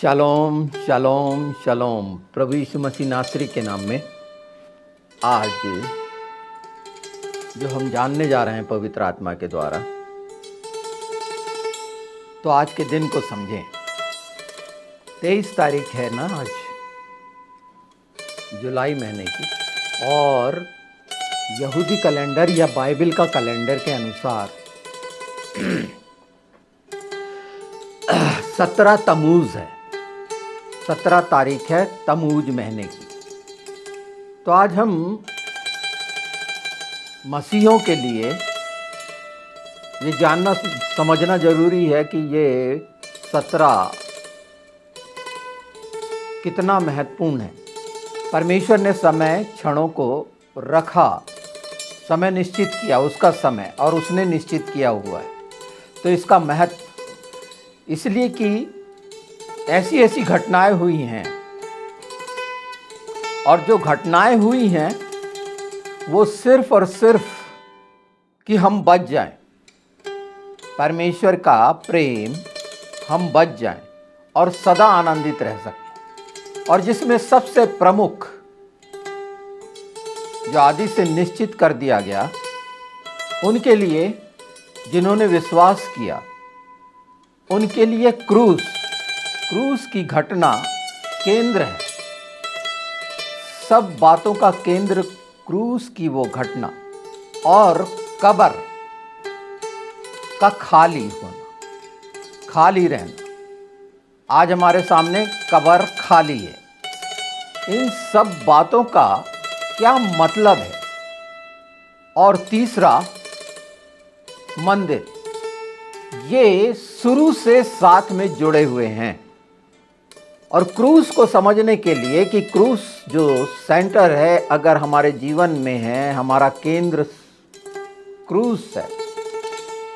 Shalom शालोम शालोम। प्रभु यीशु मसीह नासरी के नाम में आज जो हम जानने जा रहे हैं पवित्र आत्मा के द्वारा, तो आज के दिन को समझें। 23 तारीख है ना आज, जुलाई महीने की, और यहूदी कैलेंडर या बाइबल का कैलेंडर के अनुसार 17 तमूज है। 17 तारीख है तमूज महीने की। तो आज हम मसीहों के लिए ये जानना समझना जरूरी है कि ये 17 कितना महत्वपूर्ण है। परमेश्वर ने समय क्षणों को रखा, समय निश्चित किया, उसका समय, और उसने निश्चित किया हुआ है। तो इसका महत्व इसलिए कि ऐसी ऐसी घटनाएं हुई हैं, और जो घटनाएं हुई हैं वो सिर्फ और सिर्फ कि हम बच जाएं, परमेश्वर का प्रेम हम बच जाएं और सदा आनंदित रह सकें। और जिसमें सबसे प्रमुख जो आदि से निश्चित कर दिया गया, उनके लिए जिन्होंने विश्वास किया, उनके लिए क्रूस की घटना केंद्र है। सब बातों का केंद्र क्रूस की वो घटना, और कब्र का खाली होना, खाली रहना। आज हमारे सामने कब्र खाली है। इन सब बातों का क्या मतलब है? और तीसरा, मंदिर, ये शुरू से साथ में जुड़े हुए हैं। और क्रूस को समझने के लिए कि क्रूस जो सेंटर है, अगर हमारे जीवन में है, हमारा केंद्र क्रूस है,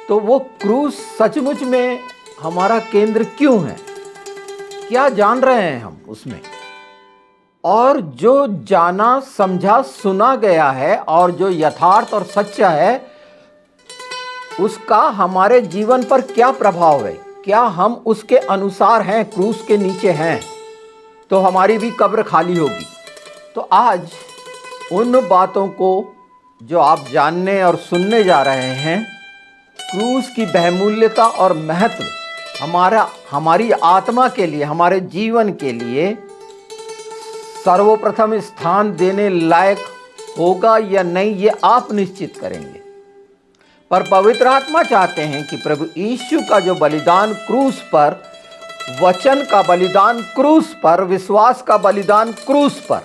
तो वो क्रूस सचमुच में हमारा केंद्र क्यों है? क्या जान रहे हैं हम उसमें? और जो जाना समझा सुना गया है और जो यथार्थ और सच्चा है, उसका हमारे जीवन पर क्या प्रभाव है? क्या हम उसके अनुसार हैं, क्रूस के नीचे हैं, तो हमारी भी कब्र खाली होगी। तो आज उन बातों को जो आप जानने और सुनने जा रहे हैं, क्रूस की बहुमूल्यता और महत्व हमारी आत्मा के लिए, हमारे जीवन के लिए सर्वप्रथम स्थान देने लायक होगा या नहीं, ये आप निश्चित करेंगे। पर पवित्र आत्मा चाहते हैं कि प्रभु यीशु का जो बलिदान क्रूस पर, वचन का बलिदान क्रूस पर, विश्वास का बलिदान क्रूस पर,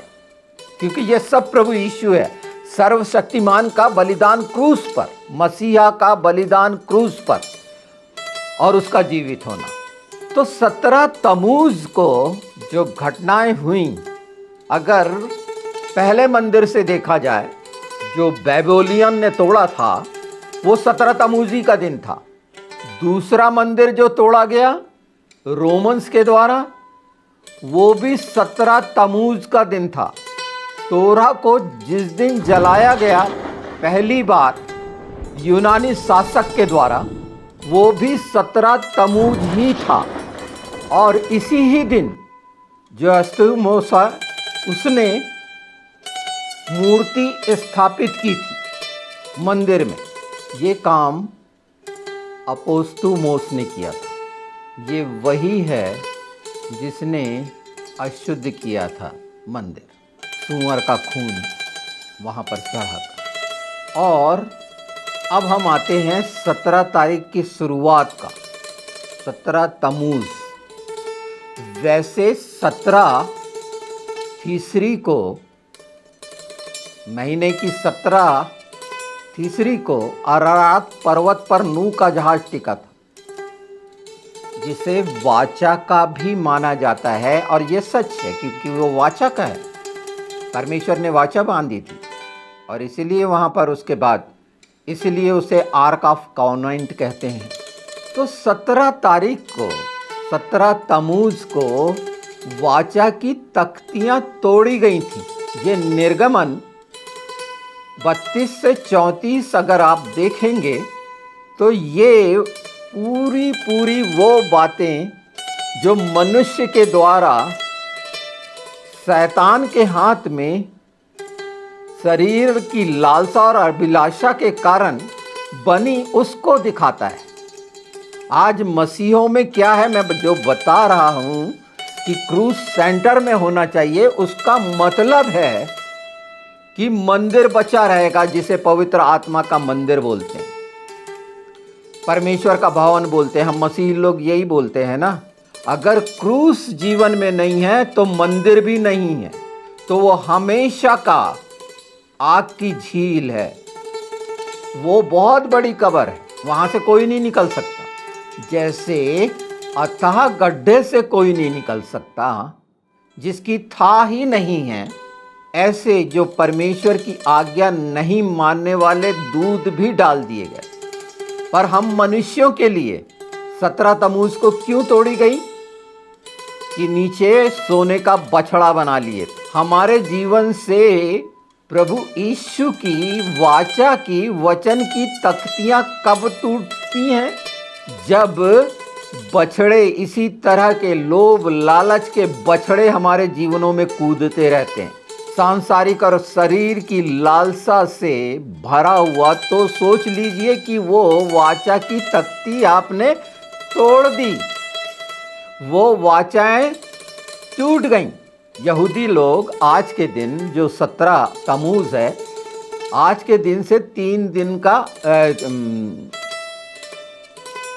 क्योंकि ये सब प्रभु यीशु है। सर्वशक्तिमान का बलिदान क्रूस पर, मसीहा का बलिदान क्रूस पर, और उसका जीवित होना। तो 17 तमूज को जो घटनाएं हुई, अगर पहले मंदिर से देखा जाए जो बेबीलोनियन ने तोड़ा था, वो 17 तमूजी का दिन था। दूसरा मंदिर जो तोड़ा गया रोमन्स के द्वारा, वो भी 17 तमूज का दिन था। तोरा को जिस दिन जलाया गया पहली बार यूनानी शासक के द्वारा, वो भी 17 तमूज ही था। और इसी ही दिन जो अस्तुमोसा उसने मूर्ति स्थापित की थी मंदिर में, ये काम अपोस्तुमोस ने किया था। ये वही है जिसने अशुद्ध किया था मंदिर, सूअर का खून वहाँ पर चढ़ा। और अब हम आते हैं 17 तारीख की शुरुआत का, 17 तमूज। वैसे 17 तीसरी को, महीने की 17 तीसरी को अरारात पर्वत पर नूह का जहाज टिका था, जिसे वाचा का भी माना जाता है। और ये सच है क्योंकि वो वाचा का है, परमेश्वर ने वाचा बांधी थी, और इसीलिए वहाँ पर उसके बाद इसलिए उसे आर्क ऑफ कॉन्वेंट कहते हैं। तो 17 तारीख को, 17 तमूज को वाचा की तख्तियाँ तोड़ी गई थी। ये निर्गमन 32 से 34 अगर आप देखेंगे, तो ये पूरी वो बातें जो मनुष्य के द्वारा शैतान के हाथ में शरीर की लालसा और अभिलाषा के कारण बनी, उसको दिखाता है। आज मसीहों में क्या है, मैं जो बता रहा हूं कि क्रूस सेंटर में होना चाहिए, उसका मतलब है कि मंदिर बचा रहेगा, जिसे पवित्र आत्मा का मंदिर बोलते हैं, परमेश्वर का भवन बोलते हैं। हम मसीह लोग यही बोलते हैं ना। अगर क्रूस जीवन में नहीं है तो मंदिर भी नहीं है, तो वो हमेशा का आग की झील है, वो बहुत बड़ी कब्र है, वहां से कोई नहीं निकल सकता। जैसे अथाह गड्ढे से कोई नहीं निकल सकता जिसकी था ही नहीं है, ऐसे जो परमेश्वर की आज्ञा नहीं मानने वाले दूध भी डाल दिए गए। पर हम मनुष्यों के लिए 17 तमूज को क्यों तोड़ी गई? कि नीचे सोने का बछड़ा बना लिए। हमारे जीवन से प्रभु यीशु की वाचा की, वचन की तख्तियां कब टूटती हैं? जब बछड़े, इसी तरह के लोभ लालच के बछड़े हमारे जीवनों में कूदते रहते हैं, सांसारिक और शरीर की लालसा से भरा हुआ। तो सोच लीजिए कि वो वाचा की तख्ती आपने तोड़ दी, वो वाचाएं टूट गईं। यहूदी लोग आज के दिन, जो 17 तमूज है, आज के दिन से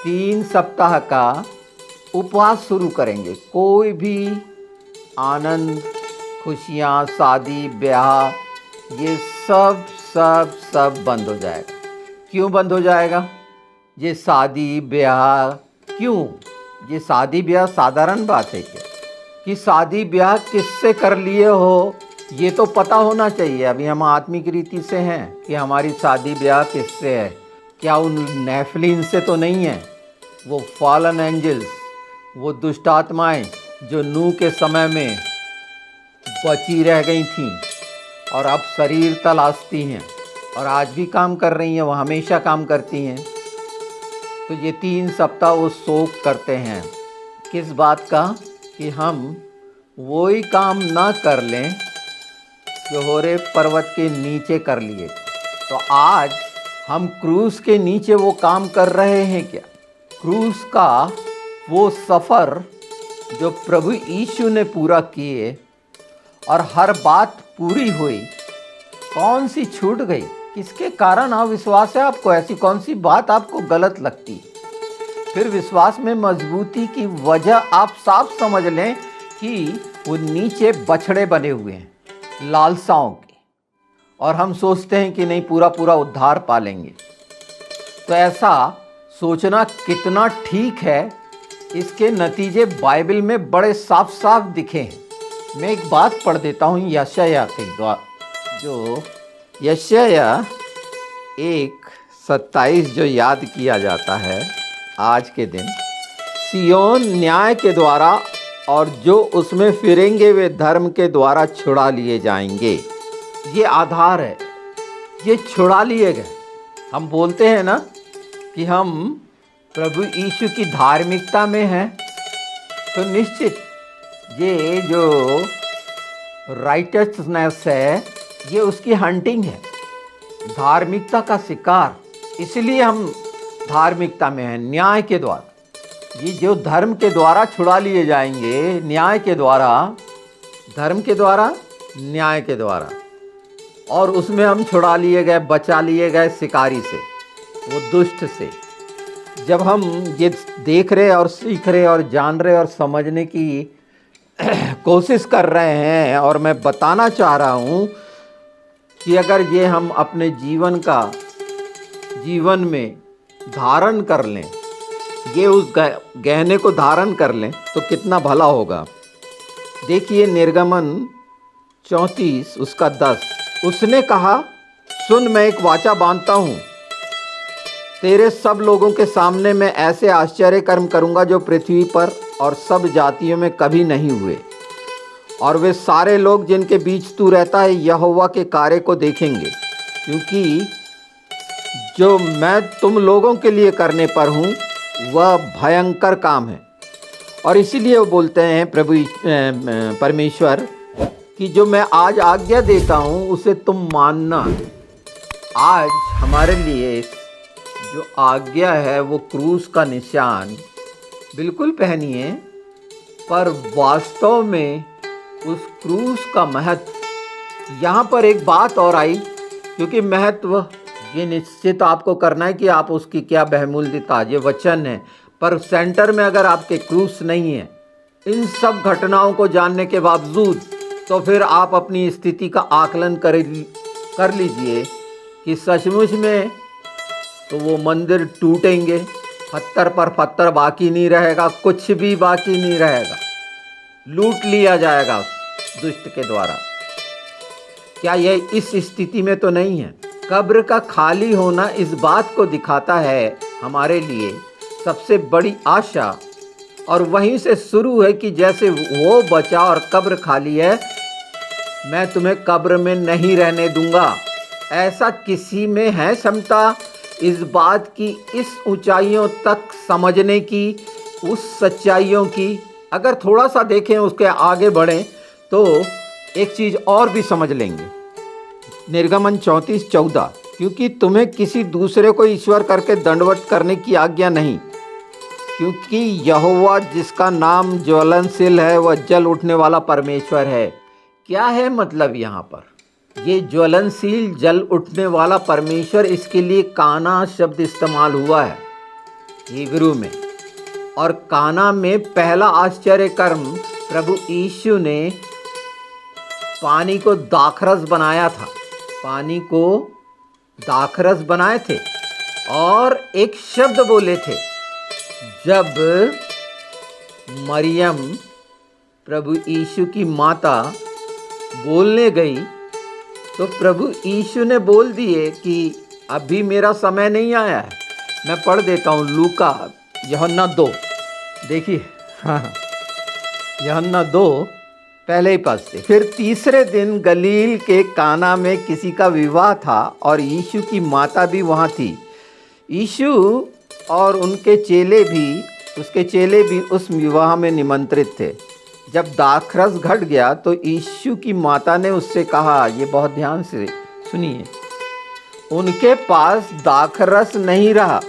3 सप्ताह का उपवास शुरू करेंगे। कोई भी आनंद, खुशियाँ, शादी ब्याह, ये सब सब सब बंद हो जाएगा। क्यों बंद हो जाएगा? ये शादी ब्याह क्यों? ये शादी ब्याह साधारण बात है क्या? कि शादी ब्याह किससे कर लिए हो ये तो पता होना चाहिए। अभी हम आत्मिक रीति से हैं कि हमारी शादी ब्याह किससे है। क्या उन नेफिलीम से तो नहीं है? वो फॉलन एंजल्स, वो दुष्ट आत्माएं जो नूह के समय में बची रह गई थीं और अब शरीर तलाशती हैं और आज भी काम कर रही हैं, वो हमेशा काम करती हैं। तो ये 3 सप्ताह वो शोक करते हैं। किस बात का? कि हम वही काम ना कर लें जो होरे पर्वत के नीचे कर लिए। तो आज हम क्रूस के नीचे वो काम कर रहे हैं क्या? क्रूस का वो सफ़र जो प्रभु यीशु ने पूरा किए और हर बात पूरी हुई, कौन सी छूट गई? किसके कारण अविश्वास है आपको? ऐसी कौन सी बात आपको गलत लगती? फिर विश्वास में मजबूती की वजह आप साफ समझ लें कि वो नीचे बछड़े बने हुए हैं लालसाओं के, और हम सोचते हैं कि नहीं पूरा पूरा उद्धार पालेंगे। तो ऐसा सोचना कितना ठीक है, इसके नतीजे बाइबल में बड़े साफ साफ दिखे हैं। मैं एक बात पढ़ देता हूँ यशायाह के द्वारा, जो यशायाह 1:27 जो याद किया जाता है आज के दिन। सियोन न्याय के द्वारा और जो उसमें फिरेंगे वे धर्म के द्वारा छुड़ा लिए जाएंगे। ये आधार है, ये छुड़ा लिए गए। हम बोलते हैं ना कि हम प्रभु यीशु की धार्मिकता में हैं, तो निश्चित ये जो राइटियसनेस है ये उसकी हंटिंग है, धार्मिकता का शिकार। इसलिए हम धार्मिकता में हैं, न्याय के द्वारा। ये जो धर्म के द्वारा छुड़ा लिए जाएंगे, न्याय के द्वारा, धर्म के द्वारा, न्याय के द्वारा। और उसमें हम छुड़ा लिए गए, बचा लिए गए शिकारी से, वो दुष्ट से। जब हम ये देख रहे और सीख रहे और जान रहे और समझने की कोशिश कर रहे हैं, और मैं बताना चाह रहा हूँ कि अगर ये हम अपने जीवन में धारण कर लें, ये उस गहने को धारण कर लें तो कितना भला होगा। देखिए निर्गमन 34 उसका 10, उसने कहा सुन, मैं एक वाचा बांधता हूँ, तेरे सब लोगों के सामने मैं ऐसे आश्चर्य कर्म करूँगा जो पृथ्वी पर और सब जातियों में कभी नहीं हुए, और वे सारे लोग जिनके बीच तू रहता है यहोवा के कार्य को देखेंगे, क्योंकि जो मैं तुम लोगों के लिए करने पर हूँ वह भयंकर काम है और इसीलिए वो बोलते हैं प्रभु परमेश्वर कि जो मैं आज आज्ञा देता हूँ उसे तुम मानना। आज हमारे लिए जो आज्ञा है वो क्रूस का निशान बिल्कुल पहनिए, पर वास्तव में उस क्रूस का महत्व, यहाँ पर एक बात और आई, क्योंकि महत्व ये निश्चित आपको करना है कि आप उसकी क्या बहुमूल्यता, ये वचन है, पर सेंटर में अगर आपके क्रूस नहीं है, इन सब घटनाओं को जानने के बावजूद, तो फिर आप अपनी स्थिति का आकलन कर लीजिए कि सचमुच में तो वो मंदिर टूटेंगे, पत्थर पर पत्थर बाकी नहीं रहेगा, कुछ भी बाकी नहीं रहेगा, लूट लिया जाएगा उस दुष्ट के द्वारा। क्या यह इस स्थिति में तो नहीं है? कब्र का खाली होना इस बात को दिखाता है हमारे लिए सबसे बड़ी आशा, और वहीं से शुरू है कि जैसे वो बचा और कब्र खाली है, मैं तुम्हें कब्र में नहीं रहने दूंगा। ऐसा किसी में है क्षमता इस बात की, इस ऊंचाइयों तक समझने की, उस सच्चाइयों की? अगर थोड़ा सा देखें, उसके आगे बढ़ें, तो एक चीज़ और भी समझ लेंगे। निर्गमन 34:14, क्योंकि तुम्हें किसी दूसरे को ईश्वर करके दंडवत करने की आज्ञा नहीं, क्योंकि यहोवा जिसका नाम ज्वलनशील है वह जल उठने वाला परमेश्वर है। क्या है मतलब यहाँ पर? ये ज्वलनशील जल उठने वाला परमेश्वर, इसके लिए काना शब्द इस्तेमाल हुआ है हिब्रू में, और काना में पहला आश्चर्य कर्म प्रभु यीशु ने पानी को दाखरस बनाया था, पानी को दाखरस बनाए थे और एक शब्द बोले थे। जब मरियम प्रभु यीशु की माता बोलने गई, तो प्रभु यीशु ने बोल दिए कि अभी मेरा समय नहीं आया है। मैं पढ़ देता हूँ, लूका यूहन्ना 2, देखिए, हाँ, यूहन्ना 2 पहले ही पद से। फिर तीसरे दिन गलील के काना में किसी का विवाह था और यीशु की माता भी वहाँ थी। यीशु और उसके चेले भी उस विवाह में निमंत्रित थे। जब दाखरस घट गया तो यीशु की माता ने उससे कहा, ये बहुत ध्यान से सुनिए, उनके पास दाखरस नहीं रहा।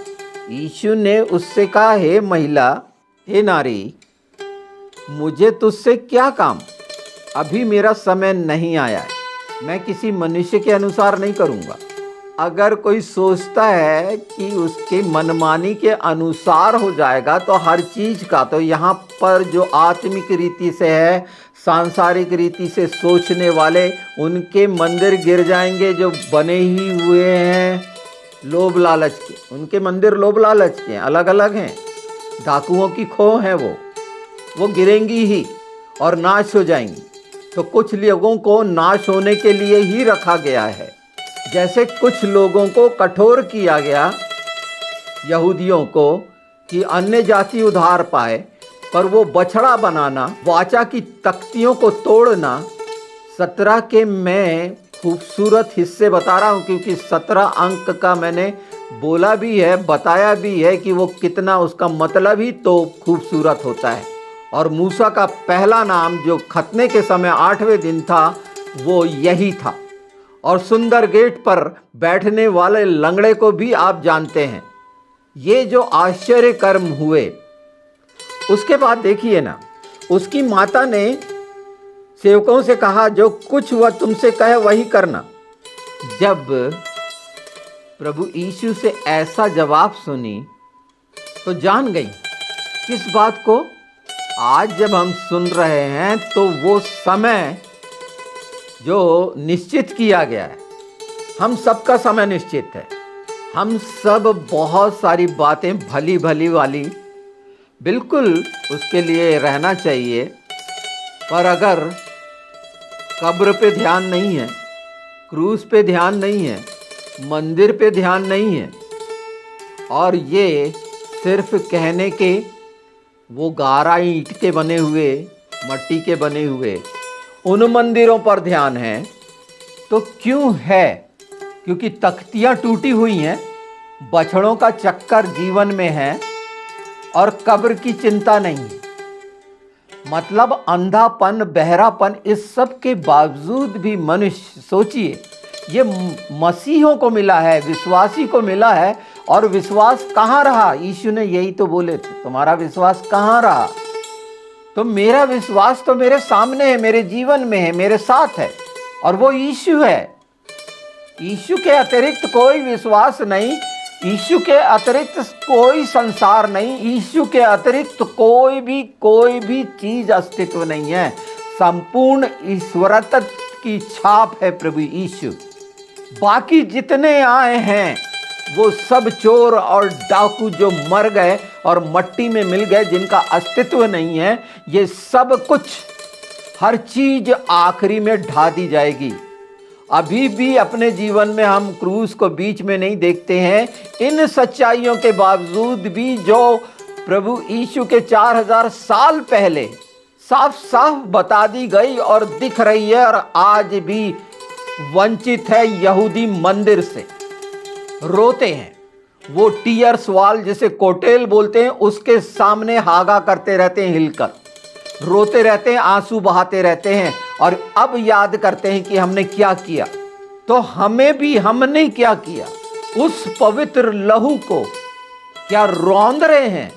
यीशु ने उससे कहा, हे महिला, हे नारी, मुझे तुझसे क्या काम? अभी मेरा समय नहीं आया है। मैं किसी मनुष्य के अनुसार नहीं करूँगा। अगर कोई सोचता है कि उसके मनमानी के अनुसार हो जाएगा तो हर चीज़ का, तो यहाँ पर जो आत्मिक रीति से है, सांसारिक रीति से सोचने वाले, उनके मंदिर गिर जाएंगे जो बने ही हुए हैं लोभ लालच के। उनके मंदिर लोभ लालच के अलग अलग हैं, डाकुओं की खो हैं, वो गिरेंगी ही और नाश हो जाएंगी। तो कुछ लोगों को नाश होने के लिए ही रखा गया है। जैसे कुछ लोगों को कठोर किया गया, यहूदियों को, कि अन्य जाति उद्धार पाए, पर वो बछड़ा बनाना, वाचा की तख्तियों को तोड़ना। 17 के मैं खूबसूरत हिस्से बता रहा हूँ, क्योंकि 17 अंक का मैंने बोला भी है, बताया भी है कि वो कितना, उसका मतलब ही तो खूबसूरत होता है। और मूसा का पहला नाम जो खतने के समय 8वें दिन था, वो यही था। और सुंदर गेट पर बैठने वाले लंगड़े को भी आप जानते हैं। ये जो आश्चर्य कर्म हुए, उसके बाद देखिए ना, उसकी माता ने सेवकों से कहा, जो कुछ वह तुमसे कहे वही करना। जब प्रभु यीशु से ऐसा जवाब सुनी तो जान गई किस बात को। आज जब हम सुन रहे हैं तो वो समय जो निश्चित किया गया है, हम सबका समय निश्चित है। हम सब बहुत सारी बातें भली भली वाली, बिल्कुल उसके लिए रहना चाहिए, पर अगर कब्र पे ध्यान नहीं है, क्रूस पे ध्यान नहीं है, मंदिर पे ध्यान नहीं है, और ये सिर्फ कहने के, वो गारा ईंट के बने हुए, मट्टी के बने हुए उन मंदिरों पर ध्यान है, तो क्यों है? क्योंकि तख्तियाँ टूटी हुई हैं, बछड़ों का चक्कर जीवन में है और कब्र की चिंता नहीं है। मतलब अंधापन, बहरापन, इस सब के बावजूद भी मनुष्य, सोचिए, ये मसीहों को मिला है, विश्वासी को मिला है। और विश्वास कहाँ रहा? यीशु ने यही तो बोले थे, तुम्हारा विश्वास कहाँ रहा? तो मेरा विश्वास तो मेरे सामने है, मेरे जीवन में है, मेरे साथ है, और वो यीशु है। यीशु के अतिरिक्त कोई विश्वास नहीं, यीशु के अतिरिक्त कोई संसार नहीं, यीशु के अतिरिक्त कोई भी चीज अस्तित्व नहीं है। संपूर्ण ईश्वरत्व की छाप है प्रभु यीशु। बाकी जितने आए हैं वो सब चोर और डाकू जो मर गए और मट्टी में मिल गए, जिनका अस्तित्व नहीं है, ये सब कुछ, हर चीज आखिरी में ढा दी जाएगी। अभी भी अपने जीवन में हम क्रूस को बीच में नहीं देखते हैं। इन सच्चाइयों के बावजूद भी जो प्रभु यीशु के 4000 साल पहले साफ साफ बता दी गई और दिख रही है, और आज भी वंचित है यहूदी मंदिर से, रोते हैं। वो टीयर्स वॉल जिसे कोटेल बोलते हैं, उसके सामने हागा करते रहते हैं, हिलकर रोते रहते हैं, आंसू बहाते रहते हैं, और अब याद करते हैं कि हमने क्या किया। तो हमने क्या किया? उस पवित्र लहू को क्या रौंद रहे हैं?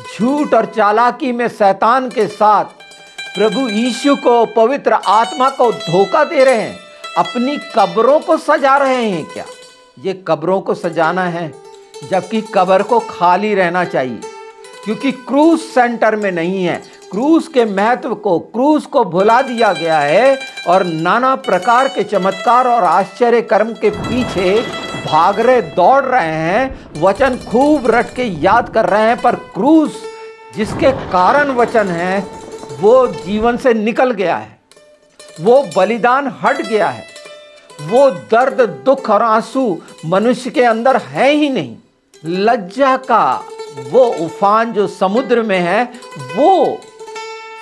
झूठ और चालाकी में शैतान के साथ प्रभु यीशु को, पवित्र आत्मा को धोखा दे रहे हैं। अपनी कब्रों को सजा रहे हैं क्या? ये कब्रों को सजाना है, जबकि कब्र को खाली रहना चाहिए, क्योंकि क्रूस सेंटर में नहीं है। क्रूस के महत्व को, क्रूस को भुला दिया गया है, और नाना प्रकार के चमत्कार और आश्चर्य कर्म के पीछे भाग रहे, दौड़ रहे हैं, वचन खूब रट के याद कर रहे हैं, पर क्रूस जिसके कारण वचन है वो जीवन से निकल गया है, वो बलिदान हट गया है, वो दर्द, दुख और आंसू मनुष्य के अंदर है ही नहीं। लज्जा का वो उफान जो समुद्र में है, वो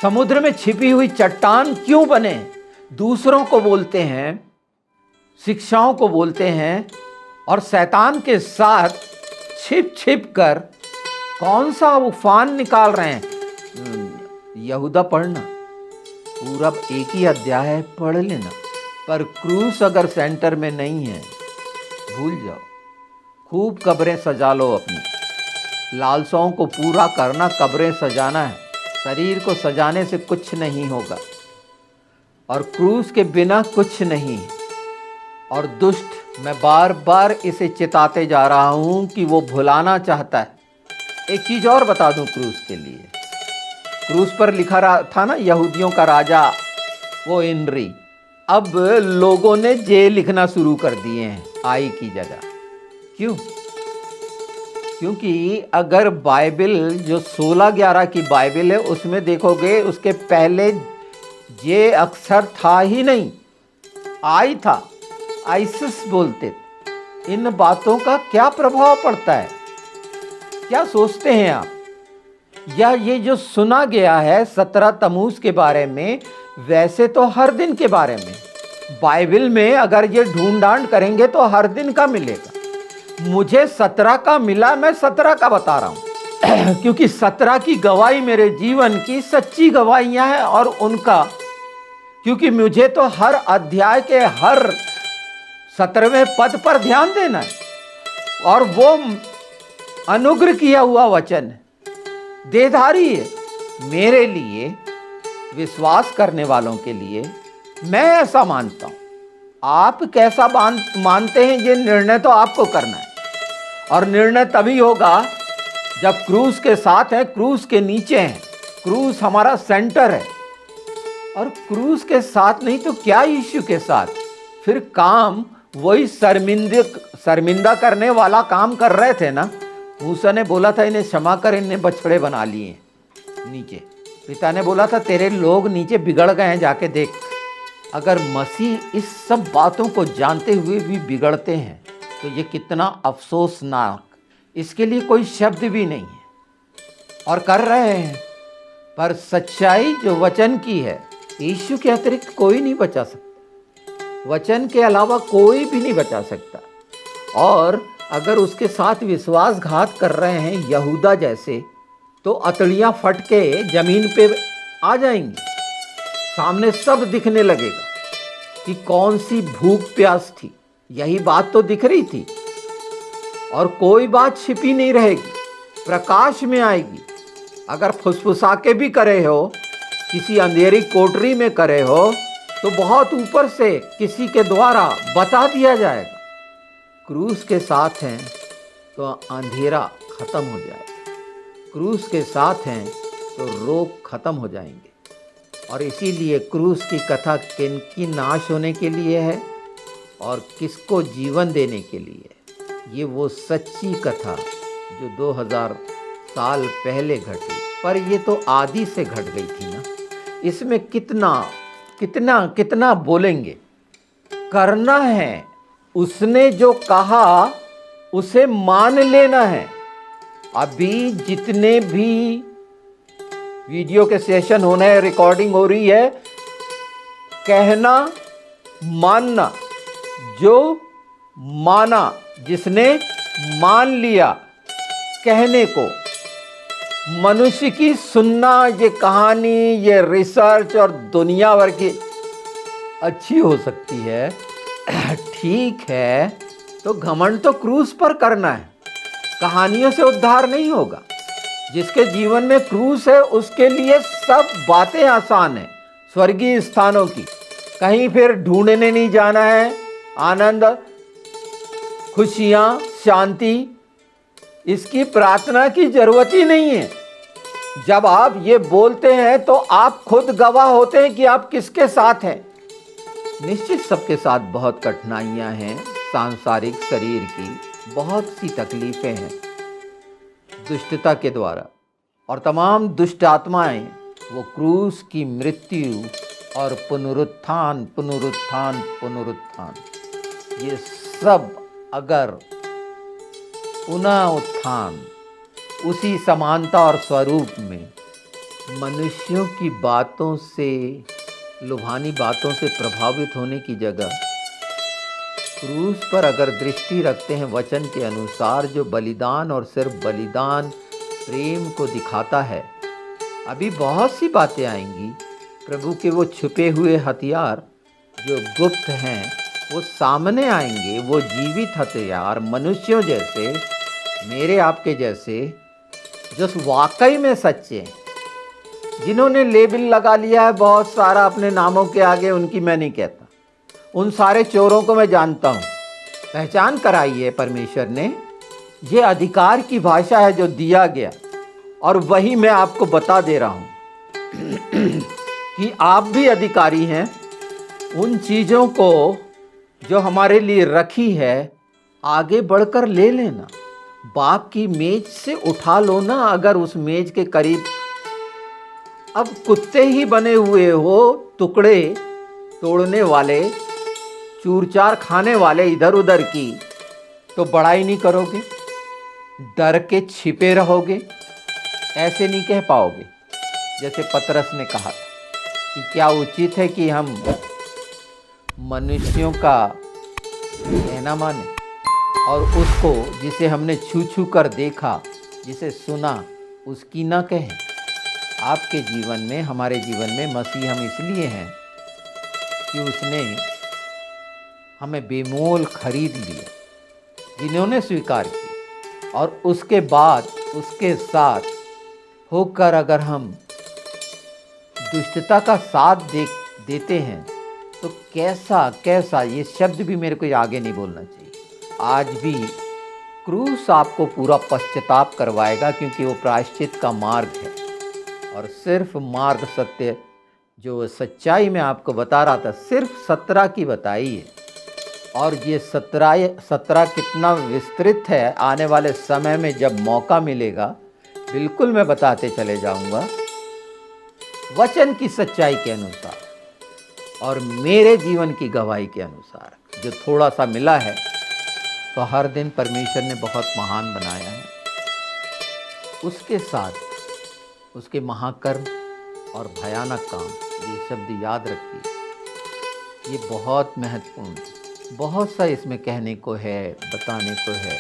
समुद्र में छिपी हुई चट्टान क्यों बने? दूसरों को बोलते हैं, शिक्षाओं को बोलते हैं, और शैतान के साथ छिप छिप कर कौन सा उफान निकाल रहे हैं। यहूदा पढ़ना, पूरा एक ही अध्याय है, पढ़ लेना। पर क्रूस अगर सेंटर में नहीं है, भूल जाओ। खूब कब्रें सजा लो, अपनी लालसाओं को पूरा करना, कब्रें सजाना है। शरीर को सजाने से कुछ नहीं होगा, और क्रूस के बिना कुछ नहीं। और दुष्ट, मैं बार बार इसे चिताते जा रहा हूं कि वो भुलाना चाहता है। एक चीज और बता दूं क्रूस के लिए, क्रूस पर लिखा था ना, यहूदियों का राजा वो इनरी। अब लोगों ने जे लिखना शुरू कर दिए हैं आई की जगह। क्यों? क्योंकि अगर बाइबल जो 16-11 की बाइबल है, उसमें देखोगे उसके पहले जे अक्षर था ही नहीं, आई था। आइसिस बोलते। इन बातों का क्या प्रभाव पड़ता है? क्या सोचते हैं आप? या ये जो सुना गया है 17 तमूज के बारे में, वैसे तो हर दिन के बारे में बाइबल में अगर ये ढूंढ डांड करेंगे तो हर दिन का मिलेगा। मुझे 17 का मिला, मैं 17 का बता रहा हूं क्योंकि 17 की गवाही मेरे जीवन की सच्ची गवाहियां हैं, और उनका, क्योंकि मुझे तो हर अध्याय के हर 17वें पद पर ध्यान देना है, और वो अनुग्रह किया हुआ वचन देधारी है मेरे लिए, विश्वास करने वालों के लिए। मैं ऐसा मानता हूं। आप कैसा मानते हैं, ये निर्णय तो आपको करना है, और निर्णय तभी होगा जब क्रूस के साथ है, क्रूस के नीचे है। क्रूस हमारा सेंटर है, और क्रूस के साथ नहीं तो क्या यीशु के साथ? फिर काम वही शर्मिंदा करने वाला काम कर रहे थे ना। मूसा ने बोला था इन्हें क्षमा कर, इन्हें बछड़े बना लिए नीचे। पिता ने बोला था तेरे लोग नीचे बिगड़ गए हैं, जाके देख। अगर मसीह इस सब बातों को जानते हुए भी बिगड़ते हैं तो ये कितना अफसोसनाक, इसके लिए कोई शब्द भी नहीं है, और कर रहे हैं। पर सच्चाई जो वचन की है, यीशु के अतिरिक्त कोई नहीं बचा सकता, वचन के अलावा कोई भी नहीं बचा सकता। और अगर उसके साथ विश्वासघात कर रहे हैं यहूदा जैसे, तो अतड़ियाँ फट के जमीन पे आ जाएंगी, सामने सब दिखने लगेगा कि कौन सी भूख प्यास थी, यही बात तो दिख रही थी। और कोई बात छिपी नहीं रहेगी, प्रकाश में आएगी। अगर फुसफुसा के भी करे हो, किसी अंधेरी कोठरी में करे हो, तो बहुत ऊपर से किसी के द्वारा बता दिया जाएगा। क्रूस के साथ हैं तो अंधेरा खत्म हो जाएगा, क्रूस के साथ हैं तो रोग खत्म हो जाएंगे। और इसीलिए क्रूस की कथा किनकी नाश होने के लिए है और किसको जीवन देने के लिए है। ये वो सच्ची कथा जो 2000 साल पहले घटी, पर ये तो आदि से घट गई थी ना। इसमें कितना कितना कितना बोलेंगे, करना है। उसने जो कहा उसे मान लेना है। अभी जितने भी वीडियो के सेशन होने हैं, रिकॉर्डिंग हो रही है, कहना मानना, जो माना, जिसने मान लिया कहने को, मनुष्य की सुनना ये कहानी, ये रिसर्च और दुनिया भर की अच्छी हो सकती है, ठीक है, तो घमंड तो क्रूस पर करना है। कहानियों से उद्धार नहीं होगा। जिसके जीवन में क्रूस है उसके लिए सब बातें आसान है, स्वर्गीय स्थानों की। कहीं फिर ढूंढने नहीं जाना है आनंद, खुशियां, शांति, इसकी प्रार्थना की जरूरत ही नहीं है। जब आप ये बोलते हैं तो आप खुद गवाह होते हैं कि आप किसके साथ हैं। निश्चित सबके साथ बहुत कठिनाइयां हैं, सांसारिक शरीर की बहुत सी तकलीफें हैं दुष्टता के द्वारा, और तमाम दुष्ट आत्माएं वो क्रूस की मृत्यु और पुनरुत्थान पुनरुत्थान पुनरुत्थान, ये सब अगर पुनः उत्थान उसी समानता और स्वरूप में मनुष्यों की बातों से, लुभानी बातों से प्रभावित होने की जगह क्रूस पर अगर दृष्टि रखते हैं वचन के अनुसार, जो बलिदान और सिर्फ बलिदान प्रेम को दिखाता है। अभी बहुत सी बातें आएंगी, प्रभु के वो छुपे हुए हथियार जो गुप्त हैं वो सामने आएंगे। वो जीवित हथियार मनुष्यों जैसे, मेरे आपके जैसे, जो वाकई में सच्चे हैं, जिन्होंने लेबल लगा लिया है बहुत सारा अपने नामों के आगे, उनकी मैं नहीं कहता। उन सारे चोरों को मैं जानता हूँ। पहचान कराई है परमेश्वर ने। ये अधिकार की भाषा है जो दिया गया, और वही मैं आपको बता दे रहा हूँ कि आप भी अधिकारी हैं। उन चीज़ों को जो हमारे लिए रखी है आगे बढ़कर ले लेना। बाप की मेज से उठा लो ना। अगर उस मेज के करीब अब कुत्ते ही बने हुए हो, टुकड़े तोड़ने वाले, चूर-चार खाने वाले इधर उधर की, तो बड़ाई नहीं करोगे, डर के छिपे रहोगे, ऐसे नहीं कह पाओगे। जैसे पतरस ने कहा कि क्या उचित है कि हम मनुष्यों का कहना माने और उसको जिसे हमने छू छू कर देखा, जिसे सुना, उसकी ना कहें। आपके जीवन में, हमारे जीवन में मसीह हम इसलिए हैं कि उसने हमें बेमोल खरीद लिया, जिन्होंने स्वीकार किया। और उसके बाद उसके साथ होकर अगर हम दुष्टता का साथ देते हैं तो कैसा, ये शब्द भी मेरे को आगे नहीं बोलना चाहिए। आज भी क्रूस आपको पूरा पश्चाताप करवाएगा, क्योंकि वो प्रायश्चित का मार्ग है। और सिर्फ मार्ग सत्य जो सच्चाई में आपको बता रहा था, सिर्फ 17 की बताई है। और ये 17 कितना विस्तृत है, आने वाले समय में जब मौका मिलेगा बिल्कुल मैं बताते चले जाऊंगा, वचन की सच्चाई के अनुसार और मेरे जीवन की गवाही के अनुसार। जो थोड़ा सा मिला है तो हर दिन परमेश्वर ने बहुत महान बनाया है। उसके साथ उसके महाकर्म और भयानक काम, ये शब्द याद रखिए। ये बहुत महत्वपूर्ण, बहुत सा इसमें कहने को है, बताने को है।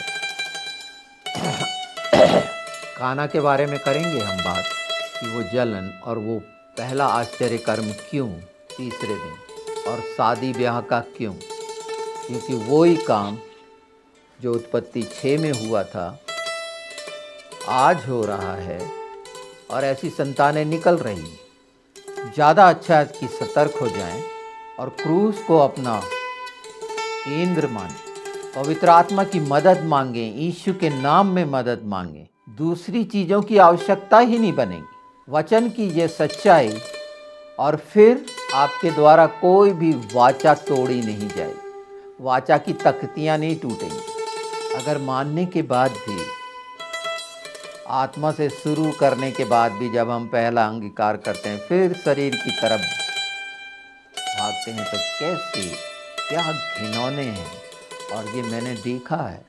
काना के बारे में करेंगे हम बात कि वो जलन और वो पहला आश्चर्य कर्म क्यों तीसरे दिन, और शादी ब्याह का क्यों? क्योंकि वही काम जो उत्पत्ति 6 में हुआ था आज हो रहा है, और ऐसी संतानें निकल रही हैं। ज़्यादा अच्छा है कि सतर्क हो जाएं और क्रूस को अपना केंद्र मानें, पवित्र आत्मा की मदद मांगें, यीशु के नाम में मदद मांगें। दूसरी चीज़ों की आवश्यकता ही नहीं बनेगी। वचन की ये सच्चाई, और फिर आपके द्वारा कोई भी वाचा तोड़ी नहीं जाएगी, वाचा की तख्तियाँ नहीं टूटेंगी। अगर मानने के बाद भी, आत्मा से शुरू करने के बाद भी जब हम पहला अंगीकार करते हैं फिर शरीर की तरफ भागते हैं, तो कैसे क्या घिनौने हैं। और ये मैंने देखा है,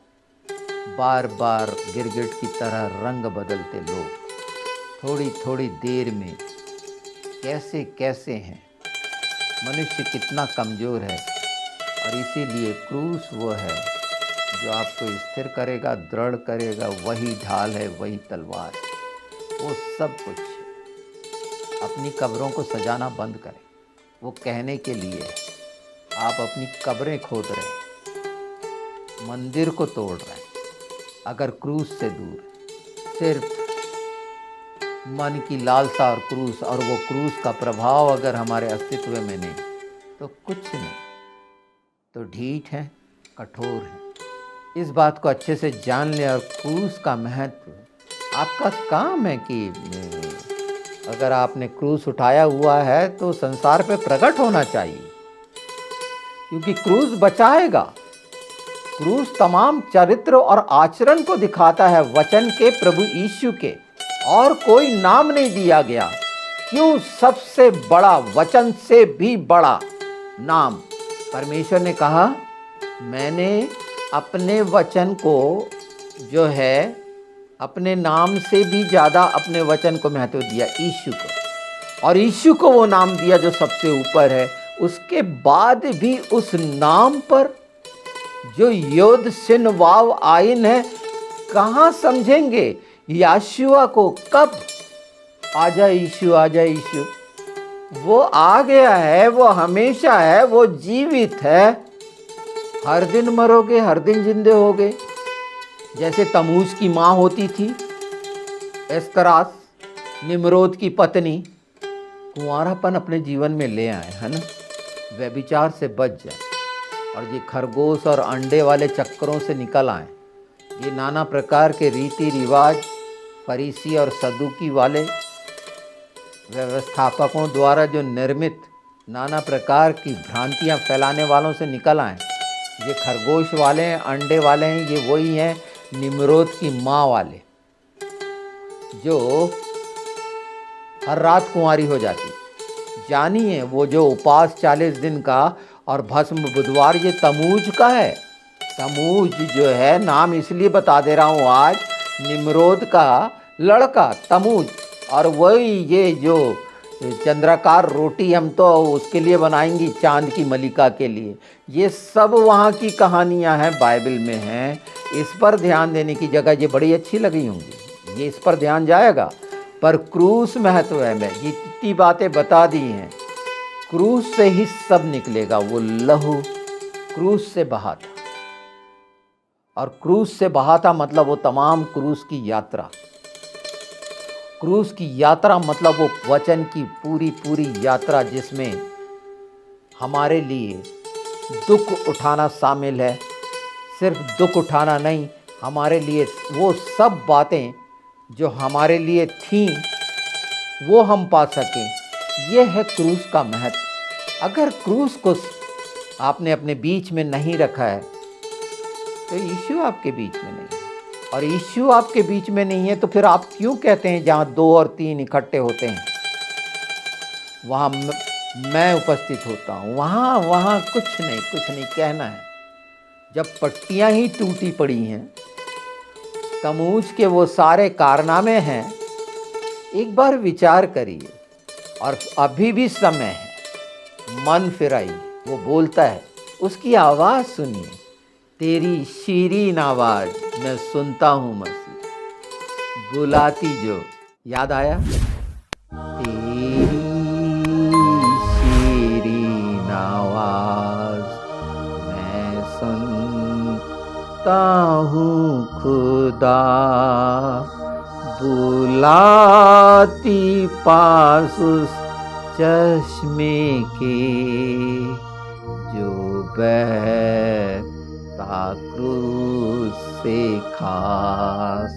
बार बार गिरगिट की तरह रंग बदलते लोग थोड़ी थोड़ी देर में कैसे कैसे हैं। मनुष्य कितना कमज़ोर है, और इसीलिए क्रूस वो है जो आपको स्थिर करेगा, दृढ़ करेगा। वही ढाल है, वही तलवार है, वो सब कुछ। अपनी कब्रों को सजाना बंद करें, वो कहने के लिए आप अपनी कब्रें खोद रहे हैं, मंदिर को तोड़ रहे हैं। अगर क्रूस से दूर, सिर्फ मन की लालसा और क्रूस, और वो क्रूस का प्रभाव अगर हमारे अस्तित्व में नहीं, तो कुछ नहीं, तो ढीठ है, कठोर है। इस बात को अच्छे से जान लें। और क्रूस का महत्व आपका काम है कि अगर आपने क्रूस उठाया हुआ है तो संसार पे प्रकट होना चाहिए, क्योंकि क्रूस बचाएगा। क्रूस तमाम चरित्र और आचरण को दिखाता है, वचन के, प्रभु यीशु के। और कोई नाम नहीं दिया गया। क्यों? सबसे बड़ा, वचन से भी बड़ा नाम। परमेश्वर ने कहा, मैंने अपने वचन को जो है, अपने नाम से भी ज़्यादा अपने वचन को महत्व दिया, यीशु को। और यीशु को वो नाम दिया जो सबसे ऊपर है। उसके बाद भी उस नाम पर जो योद सिन वाव आइन है, कहाँ समझेंगे याशुआ को? कब? आजा यीशु, आजा यीशु। वो आ गया है, वो हमेशा है, वो जीवित है। हर दिन मरोगे, हर दिन जिंदे होगे। जैसे तमूज की माँ होती थी एस्तरास, निम्रोद की पत्नी, कुंवारापन अपने जीवन में ले आए, है ना, व्यभिचार से बच जाए, और ये खरगोश और अंडे वाले चक्करों से निकल आए। ये नाना प्रकार के रीति रिवाज फरीसी और सदुकी वाले व्यवस्थापकों द्वारा जो निर्मित नाना प्रकार की भ्रांतियां फैलाने वालों से निकल आए। ये खरगोश वाले हैं, अंडे वाले हैं, ये वही हैं निम्रोद की माँ वाले, जो हर रात कुंवारी हो जाती। जानिए, वो जो उपास 40 दिन का और भस्म बुधवार, ये तमूज का है। तमूज जो है, नाम इसलिए बता दे रहा हूँ आज, निम्रोद का लड़का तमूज। और वही ये जो चंद्राकार रोटी हम तो उसके लिए बनाएंगी, चांद की मलिका के लिए। ये सब वहाँ की कहानियाँ हैं, बाइबल में हैं। इस पर ध्यान देने की जगह ये बड़ी अच्छी लगी होंगी, ये इस पर ध्यान जाएगा। पर क्रूस महत्व है। मैं ये इतनी बातें बता दी हैं, क्रूस से ही सब निकलेगा। वो लहू क्रूस से बहा था, और क्रूस से बहा था मतलब वो तमाम क्रूस की यात्रा। क्रूस की यात्रा मतलब वो वचन की पूरी पूरी यात्रा, जिसमें हमारे लिए दुख उठाना शामिल है। सिर्फ दुख उठाना नहीं, हमारे लिए वो सब बातें जो हमारे लिए थीं वो हम पा सकें। ये है क्रूस का महत्व। अगर क्रूस को आपने अपने बीच में नहीं रखा है तो यीशु आपके बीच में नहीं है। और यीशु आपके बीच में नहीं है तो फिर आप क्यों कहते हैं जहाँ 2 और 3 इकट्ठे होते हैं वहाँ मैं उपस्थित होता हूँ? वहाँ कुछ नहीं कहना है। जब पट्टियाँ ही टूटी पड़ी हैं, तमूज के वो सारे कारनामे हैं, एक बार विचार करिए। और अभी भी समय है, मन फिराइए। वो बोलता है, उसकी आवाज़ सुनिए, तेरी शीरीन आवाज़ मैं सुनता हूँ मसीह, बुलाती जो। याद आया? तेरी हूँ खुदा, बुलाती पास उस चश्मे के जो बहता क्रूस से खास।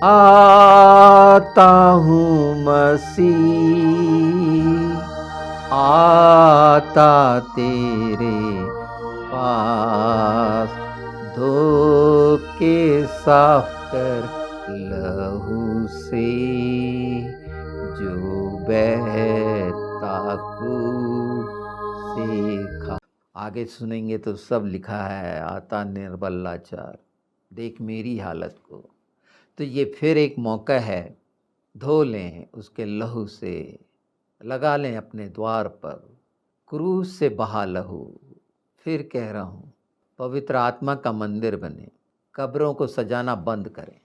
आता हूँ मसीह, आता तेरे पास, धो के साफ कर लहू से जो बहता क्रूस से खा। आगे सुनेंगे तो सब लिखा है, आता निर्बल लाचार, देख मेरी हालत को। तो ये फिर एक मौका है, धो लें उसके लहू से, लगा लें अपने द्वार पर, क्रूस से बहा लहू। फिर कह रहा हूँ, पवित्र आत्मा का मंदिर बने, कब्रों को सजाना बंद करें।